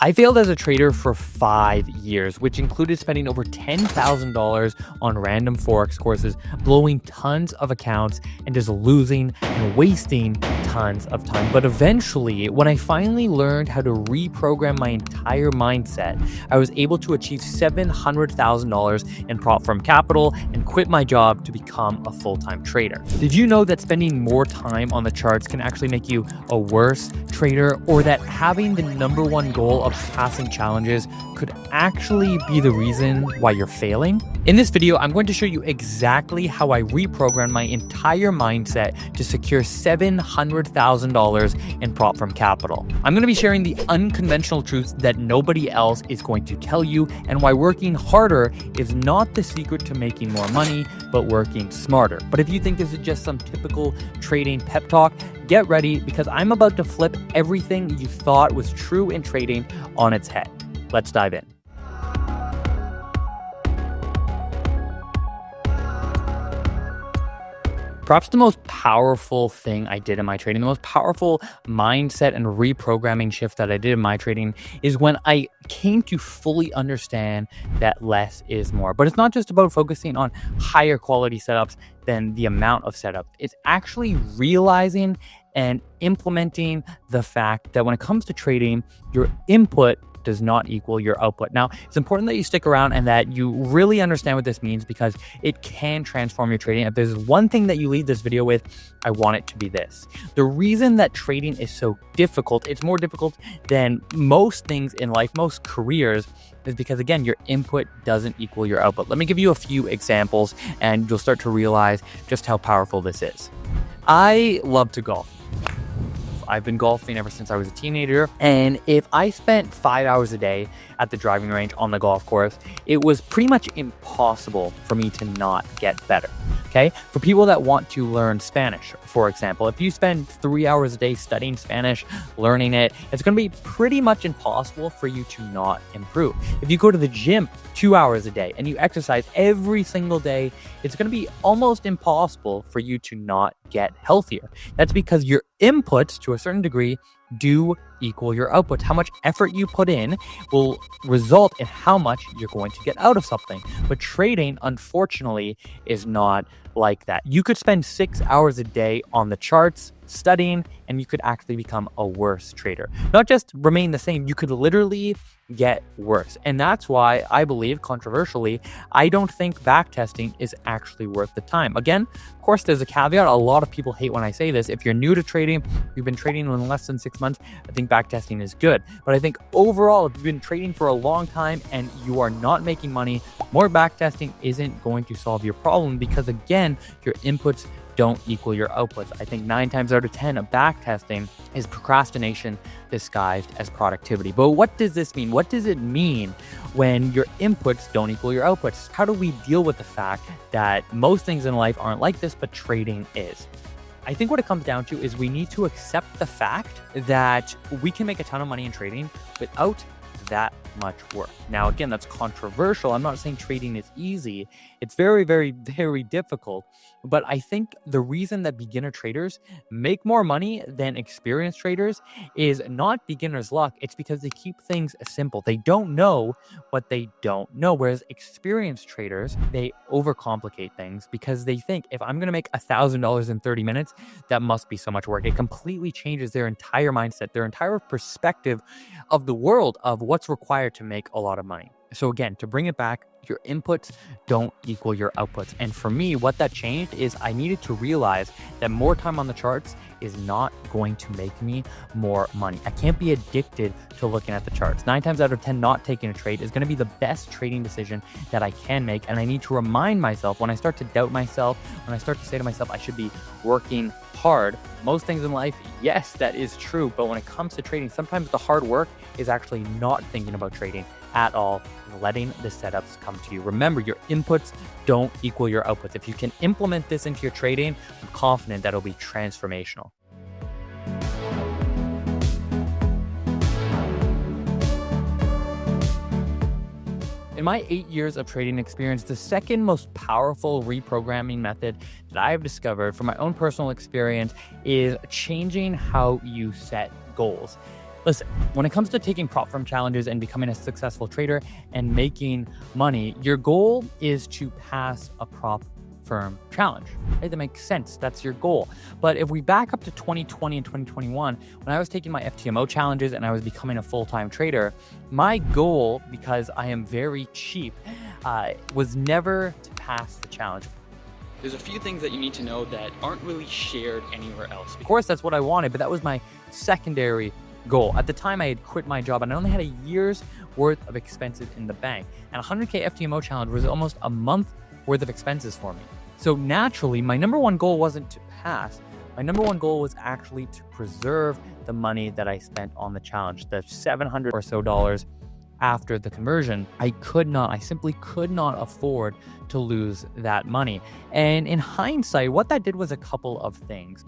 I failed as a trader for 5 years, which included spending over $10,000 on random Forex courses, blowing tons of accounts, and just losing and wasting tons of time. But eventually, when I finally learned how to reprogram my entire mindset, I was able to achieve $700,000 in prop firm capital and quit my job to become a full-time trader. Did you know that spending more time on the charts can actually make you a worse trader, or that having the number one goal of passing challenges could actually be the reason why you're failing? In this video, I'm going to show you exactly how I reprogrammed my entire mindset to secure $700,000 in prop firm capital. I'm going to be sharing the unconventional truths that nobody else is going to tell you, and why working harder is not the secret to making more money, but working smarter. But if you think this is just some typical trading pep talk, get ready, because I'm about to flip everything you thought was true in trading on its head. Let's dive in. Perhaps the most powerful thing I did in my trading, the most powerful mindset and reprogramming shift that I did in my trading, is when I came to fully understand that less is more. But it's not just about focusing on higher quality setups than the amount of setup. It's actually realizing and implementing the fact that when it comes to trading, your input does not equal your output. Now, it's important that you stick around and that you really understand what this means, because it can transform your trading. If there's one thing that you leave this video with, I want it to be this. The reason that trading is so difficult, it's more difficult than most things in life, most careers, is because, again, your input doesn't equal your output. Let me give you a few examples and you'll start to realize just how powerful this is. I love to golf. I've been golfing ever since I was a teenager, and if I spent 5 hours a day at the driving range on the golf course, it was pretty much impossible for me to not get better. Okay, for people that want to learn Spanish, for example, if you spend 3 hours a day studying Spanish, learning it, it's going to be pretty much impossible for you to not improve. If you go to the gym 2 hours a day and you exercise every single day, it's going to be almost impossible for you to not get healthier. That's because your inputs, to a certain degree, do equal your outputs. How much effort you put in will result in how much you're going to get out of something. But trading, unfortunately, is not like that. You could spend 6 hours a day on the charts studying, and you could actually become a worse trader. Not just remain the same, you could literally get worse. And that's why I believe, controversially, I don't think backtesting is actually worth the time. Again, of course, there's a caveat. A lot of people hate when I say this. If you're new to trading, you've been trading in less than 6 months, I think backtesting is good. But I think overall, if you've been trading for a long time and you are not making money, more backtesting isn't going to solve your problem, because, again, your inputs don't equal your outputs. I think 9 times out of 10 of backtesting is procrastination disguised as productivity. But what does this mean? What does it mean when your inputs don't equal your outputs? How do we deal with the fact that most things in life aren't like this, but trading is? I think what it comes down to is we need to accept the fact that we can make a ton of money in trading without that much work. Now, again, that's controversial. I'm not saying trading is easy. It's very, very, very difficult. But I think the reason that beginner traders make more money than experienced traders is not beginner's luck. It's because they keep things simple. They don't know what they don't know. Whereas experienced traders, they overcomplicate things, because they think, if I'm going to make $1,000 in 30 minutes, that must be so much work. It completely changes their entire mindset, their entire perspective of the world, of what's required to make a lot of money. So again, to bring it back, your inputs don't equal your outputs. And for me, what that changed is I needed to realize that more time on the charts is not going to make me more money. I can't be addicted to looking at the charts. 9 times out of 10, not taking a trade is going to be the best trading decision that I can make. And I need to remind myself, when I start to doubt myself, when I start to say to myself, I should be working hard. Most things in life, yes, that is true. But when it comes to trading, sometimes the hard work is actually not thinking about trading at all, and letting the setups come to you. Remember, your inputs don't equal your outputs. If you can implement this into your trading, I'm confident that it'll be transformational. In my 8 years of trading experience, the second most powerful reprogramming method that I have discovered from my own personal experience is changing how you set goals. Listen, when it comes to taking prop firm challenges and becoming a successful trader and making money, your goal is to pass a prop firm challenge. Right? That makes sense. That's your goal. But if we back up to 2020 and 2021, when I was taking my FTMO challenges and I was becoming a full-time trader, my goal, because I am very cheap, was never to pass the challenge. There's a few things that you need to know that aren't really shared anywhere else. Of course, that's what I wanted, but that was my secondary goal. At the time, I had quit my job and I only had a year's worth of expenses in the bank. And 100K FTMO challenge was almost a month worth of expenses for me. So naturally, my number one goal wasn't to pass. My number one goal was actually to preserve the money that I spent on the challenge, the $700 or so after the conversion. I simply could not afford to lose that money. And in hindsight, what that did was a couple of things.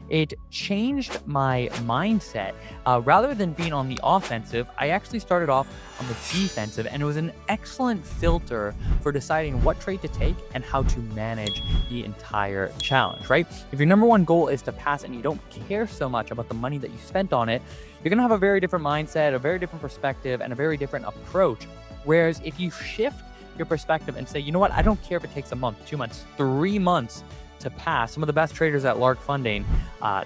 It changed my mindset. Rather than being on the offensive, I actually started off on the defensive, and it was an excellent filter for deciding what trade to take and how to manage the entire challenge, right? If your number one goal is to pass and you don't care so much about the money that you spent on it, you're gonna have a very different mindset, a very different perspective, and a very different approach. Whereas if you shift your perspective and say, you know what, I don't care if it takes a month, 2 months, 3 months to pass. Some of the best traders at Lark Funding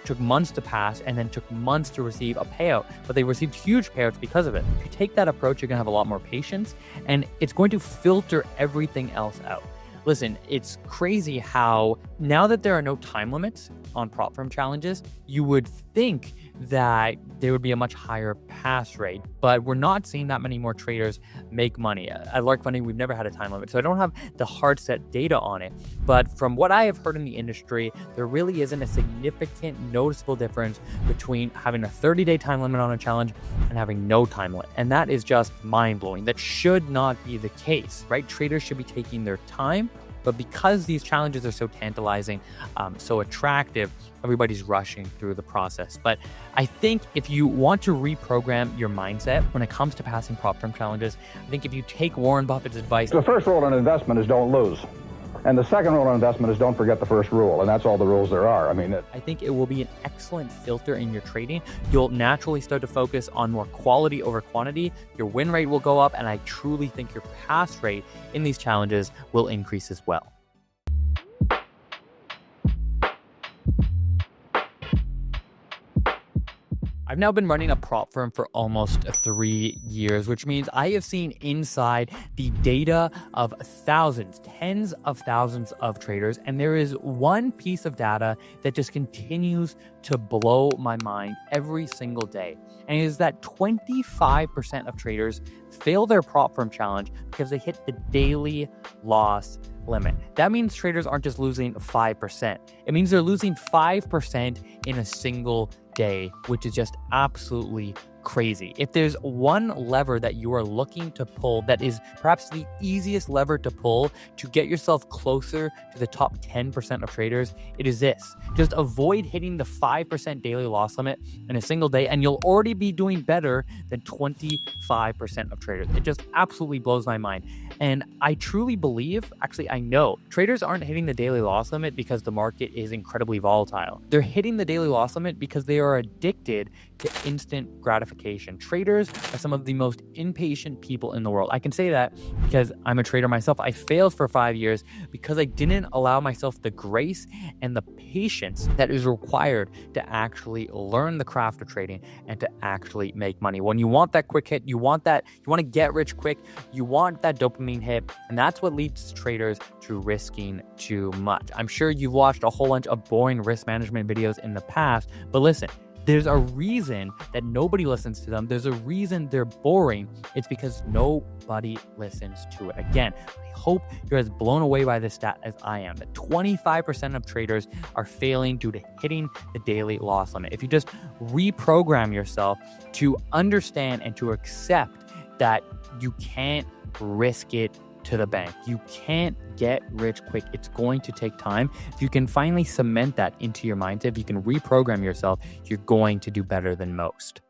took months to pass and then took months to receive a payout, but they received huge payouts because of it. If you take that approach, you're gonna have a lot more patience and it's going to filter everything else out. Listen, it's crazy how now that there are no time limits on prop firm challenges, you would think that there would be a much higher pass rate, but we're not seeing that many more traders make money. At Lark Funding, we've never had a time limit, so I don't have the hard set data on it. But from what I have heard in the industry, there really isn't a significant noticeable difference between having a 30-day time limit on a challenge and having no time limit. And that is just mind-blowing. That should not be the case, right? Traders should be taking their time, but because these challenges are so tantalizing, so attractive, everybody's rushing through the process. But I think if you want to reprogram your mindset when it comes to passing prop firm challenges, I think if you take Warren Buffett's advice. The first rule in investment is don't lose. And the second rule in investment is don't forget the first rule. And that's all the rules there are. I think it will be an excellent filter in your trading. You'll naturally start to focus on more quality over quantity. Your win rate will go up. And I truly think your pass rate in these challenges will increase as well. I've now been running a prop firm for almost 3 years, which means I have seen inside the data of thousands, tens of thousands of traders. And there is one piece of data that just continues to blow my mind every single day. And it is that 25% of traders fail their prop firm challenge because they hit the daily loss limit. That means traders aren't just losing 5%. It means they're losing 5% in a single day, which is just absolutely crazy. If there's one lever that you are looking to pull that is perhaps the easiest lever to pull to get yourself closer to the top 10% of traders, it is this. Just avoid hitting the 5% daily loss limit in a single day, and you'll already be doing better than 25% of traders. It just absolutely blows my mind. And I truly believe, actually I know, traders aren't hitting the daily loss limit because the market is incredibly volatile. They're hitting the daily loss limit because they are addicted to instant gratification. Traders are some of the most impatient people in the world. I can say that because I'm a trader myself. I failed for 5 years because I didn't allow myself the grace and the patience that is required to actually learn the craft of trading and to actually make money. When you want that quick hit, you want to get rich quick, you want that dopamine hit, and that's what leads traders to risking too much. I'm sure you've watched a whole bunch of boring risk management videos in the past, but listen, there's a reason that nobody listens to them. There's a reason they're boring. It's because nobody listens to it. Again, I hope you're as blown away by this stat as I am, that 25% of traders are failing due to hitting the daily loss limit. If you just reprogram yourself to understand and to accept that you can't risk it to the bank. You can't get rich quick. It's going to take time. If you can finally cement that into your mindset, if you can reprogram yourself, you're going to do better than most.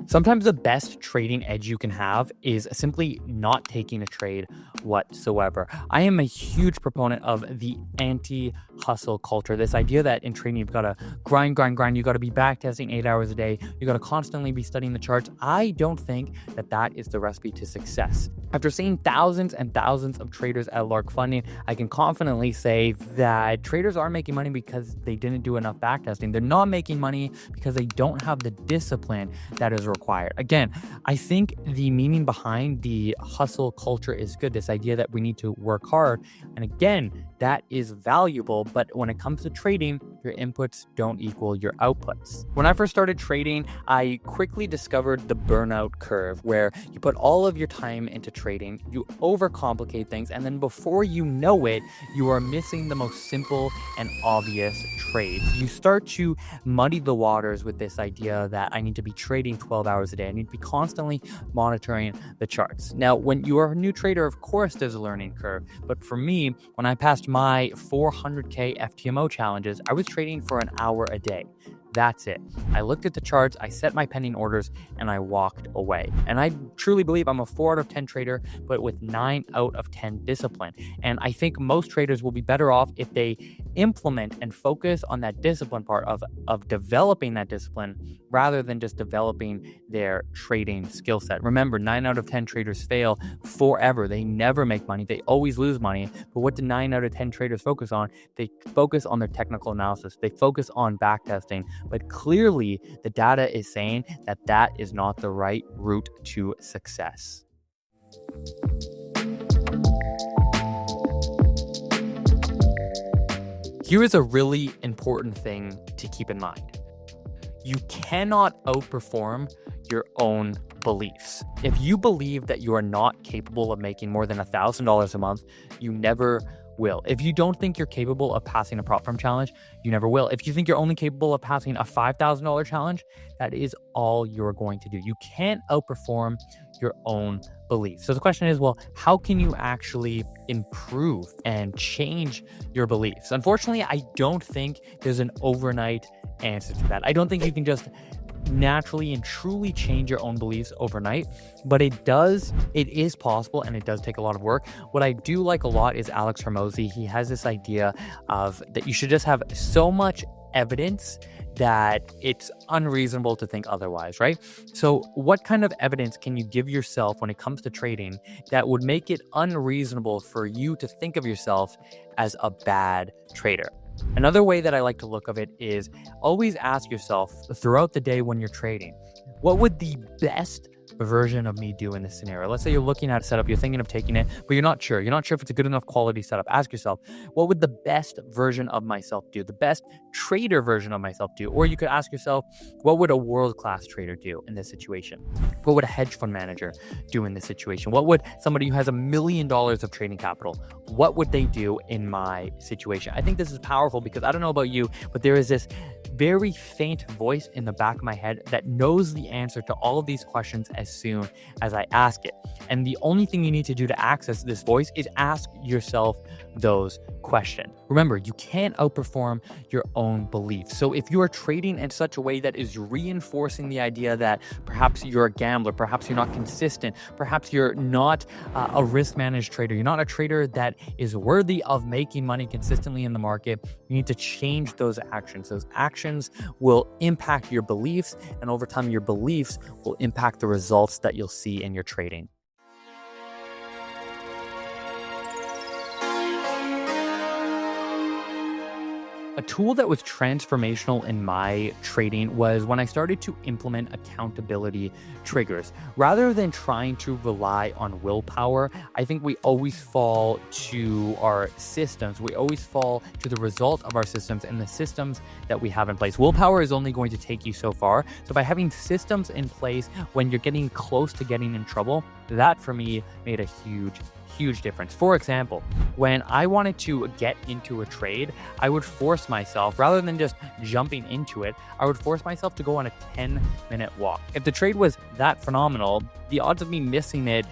Sometimes the best trading edge you can have is simply not taking a trade whatsoever. I am a huge proponent of the anti-hustle culture. This idea that in trading, you've got to grind. You got to be backtesting 8 hours a day. You got to constantly be studying the charts. I don't think that is the recipe to success. After seeing thousands and thousands of traders at Lark Funding, I can confidently say that traders are making money because they didn't do enough backtesting. They're not making money because they don't have the discipline that is required. Again, I think the meaning behind the hustle culture is good. This idea that we need to work hard. And again, that is valuable. But when it comes to trading, your inputs don't equal your outputs. When I first started trading, I quickly discovered the burnout curve, where you put all of your time into trading, you overcomplicate things, and then before you know it, you are missing the most simple and obvious trades. You start to muddy the waters with this idea that I need to be trading 12 hours a day. I need to be constantly monitoring the charts. Now, when you are a new trader, of course, there's a learning curve. But for me, when I passed my 400K FTMO challenges, I was trading for an hour a day. That's it. I looked at the charts, I set my pending orders, and I walked away. And I truly believe I'm a 4 out of 10 trader, but with 9 out of 10 discipline. And I think most traders will be better off if they implement and focus on that discipline part of developing that discipline rather than just developing their trading skill set. Remember, 9 out of 10 traders fail forever. They never make money. They always lose money. But what do 9 out of 10 traders focus on? They focus on their technical analysis. They focus on backtesting. But clearly, the data is saying that is not the right route to success. Here is a really important thing to keep in mind. You cannot outperform your own beliefs. If you believe that you are not capable of making more than $1,000 a month, you never will. If you don't think you're capable of passing a prop firm challenge, you never will. If you think you're only capable of passing a $5,000 challenge, that is all you're going to do. You can't outperform your own beliefs. So the question is, well, how can you actually improve and change your beliefs? Unfortunately, I don't think there's an overnight answer to that. I don't think you can just naturally and truly change your own beliefs overnight, but it is possible, and it does take a lot of work. What I do like a lot is Alex Hormozi. He has this idea of that you should just have so much evidence that it's unreasonable to think otherwise, right? So what kind of evidence can you give yourself when it comes to trading that would make it unreasonable for you to think of yourself as a bad trader? Another way that I like to look at it is always ask yourself throughout the day when you're trading, what would the best version of me do in this scenario? Let's say you're looking at a setup, you're thinking of taking it, but you're not sure. You're not sure if it's a good enough quality setup. Ask yourself, what would the best version of myself do? The best trader version of myself do? Or you could ask yourself, what would a world-class trader do in this situation? What would a hedge fund manager do in this situation? What would somebody who has $1 million of trading capital, what would they do in my situation? I think this is powerful because I don't know about you, but there is this very faint voice in the back of my head that knows the answer to all of these questions as soon as I ask it. And the only thing you need to do to access this voice is ask yourself those questions. Remember, you can't outperform your own beliefs. So if you are trading in such a way that is reinforcing the idea that perhaps you're a gambler, perhaps you're not consistent, perhaps you're not a risk managed trader, you're not a trader that is worthy of making money consistently in the market, you need to change those actions. Those actions will impact your beliefs, and over time, your beliefs will impact the results that you'll see in your trading. A tool that was transformational in my trading was when I started to implement accountability triggers. Rather than trying to rely on willpower, I think we always fall to our systems. We always fall to the result of our systems and the systems that we have in place. Willpower is only going to take you so far. So by having systems in place when you're getting close to getting in trouble, that for me made a huge difference. For example, when I wanted to get into a trade, I would force myself, rather than just jumping into it, I would force myself to go on a 10-minute walk. If the trade was that phenomenal, the odds of me missing it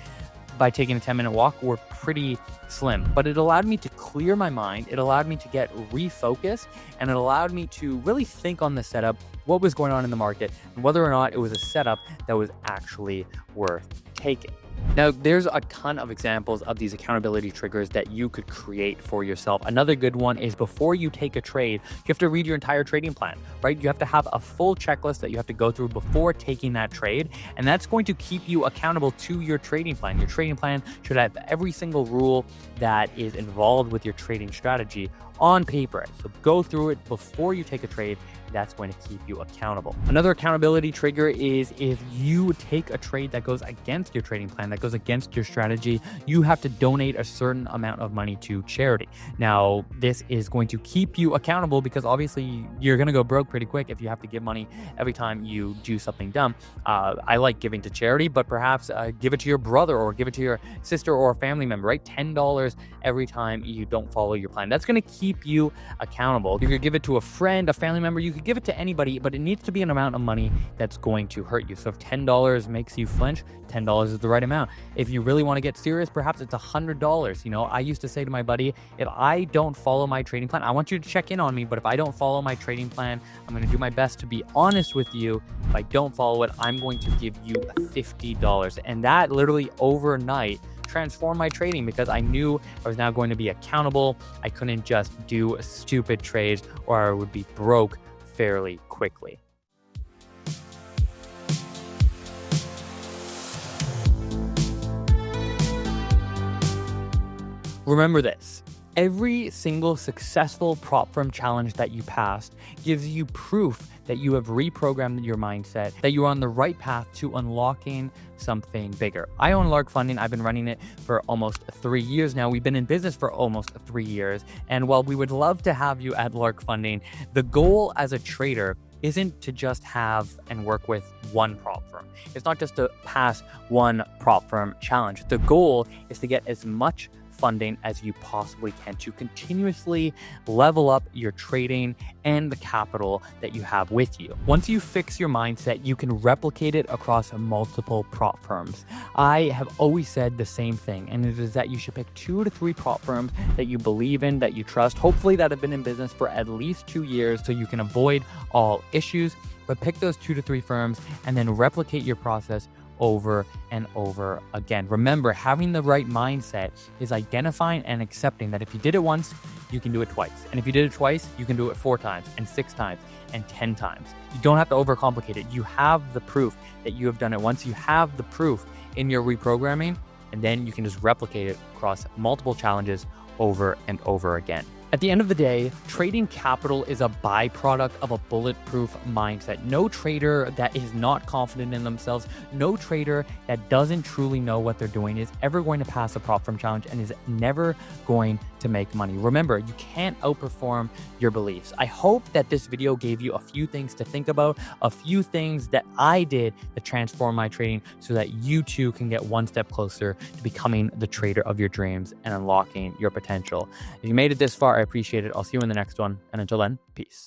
by taking a 10-minute walk were pretty slim, but it allowed me to clear my mind. It allowed me to get refocused, and it allowed me to really think on the setup, what was going on in the market, and whether or not it was a setup that was actually worth taking. Now, there's a ton of examples of these accountability triggers that you could create for yourself. Another good one is before you take a trade, you have to read your entire trading plan, right? You have to have a full checklist that you have to go through before taking that trade, and that's going to keep you accountable to your trading plan. Your trading plan should have every single rule that is involved with your trading strategy on paper. So go through it before you take a trade. That's going to keep you accountable. Another accountability trigger is if you take a trade that goes against your trading plan, that goes against your strategy, you have to donate a certain amount of money to charity. Now, this is going to keep you accountable because obviously you're going to go broke pretty quick if you have to give money every time you do something dumb. I like giving to charity, but perhaps give it to your brother or give it to your sister or a family member, right? $10 every time you don't follow your plan. That's going to keep you accountable. You could give it to a friend, a family member, you could give it to anybody, but it needs to be an amount of money that's going to hurt you. So if $10 makes you flinch, $10 is the right amount. If you really want to get serious, perhaps it's $100. You know, I used to say to my buddy, if I don't follow my trading plan, I want you to check in on me, but if I don't follow my trading plan, I'm going to do my best to be honest with you. If I don't follow it, I'm going to give you $50. And that literally overnight transform my trading because I knew I was now going to be accountable. I couldn't just do stupid trades or I would be broke fairly quickly. Remember this. Every single successful prop firm challenge that you passed gives you proof that you have reprogrammed your mindset, that you're on the right path to unlocking something bigger. I own Lark Funding. I've been running it for almost 3 years now. We've been in business for almost 3 years. And while we would love to have you at Lark Funding, the goal as a trader isn't to just have and work with one prop firm. It's not just to pass one prop firm challenge. The goal is to get as much funding as you possibly can to continuously level up your trading and the capital that you have with you. Once you fix your mindset, you can replicate it across multiple prop firms. I have always said the same thing, and it is that you should pick 2 to 3 prop firms that you believe in, that you trust, hopefully that have been in business for at least 2 years so you can avoid all issues. But pick those 2 to 3 firms and then replicate your process over and over again. Remember, having the right mindset is identifying and accepting that if you did it once, you can do it twice. And if you did it twice, you can do it 4 times and 6 times and 10 times. You don't have to overcomplicate it. You have the proof that you have done it once. You have the proof in your reprogramming, and then you can just replicate it across multiple challenges over and over again. At the end of the day, trading capital is a byproduct of a bulletproof mindset. No trader that is not confident in themselves, no trader that doesn't truly know what they're doing is ever going to pass a prop firm challenge and is never going to make money. Remember, you can't outperform your beliefs. I hope that this video gave you a few things to think about, a few things that I did to transform my trading so that you too can get one step closer to becoming the trader of your dreams and unlocking your potential. If you made it this far, I appreciate it. I'll see you in the next one. And until then, peace.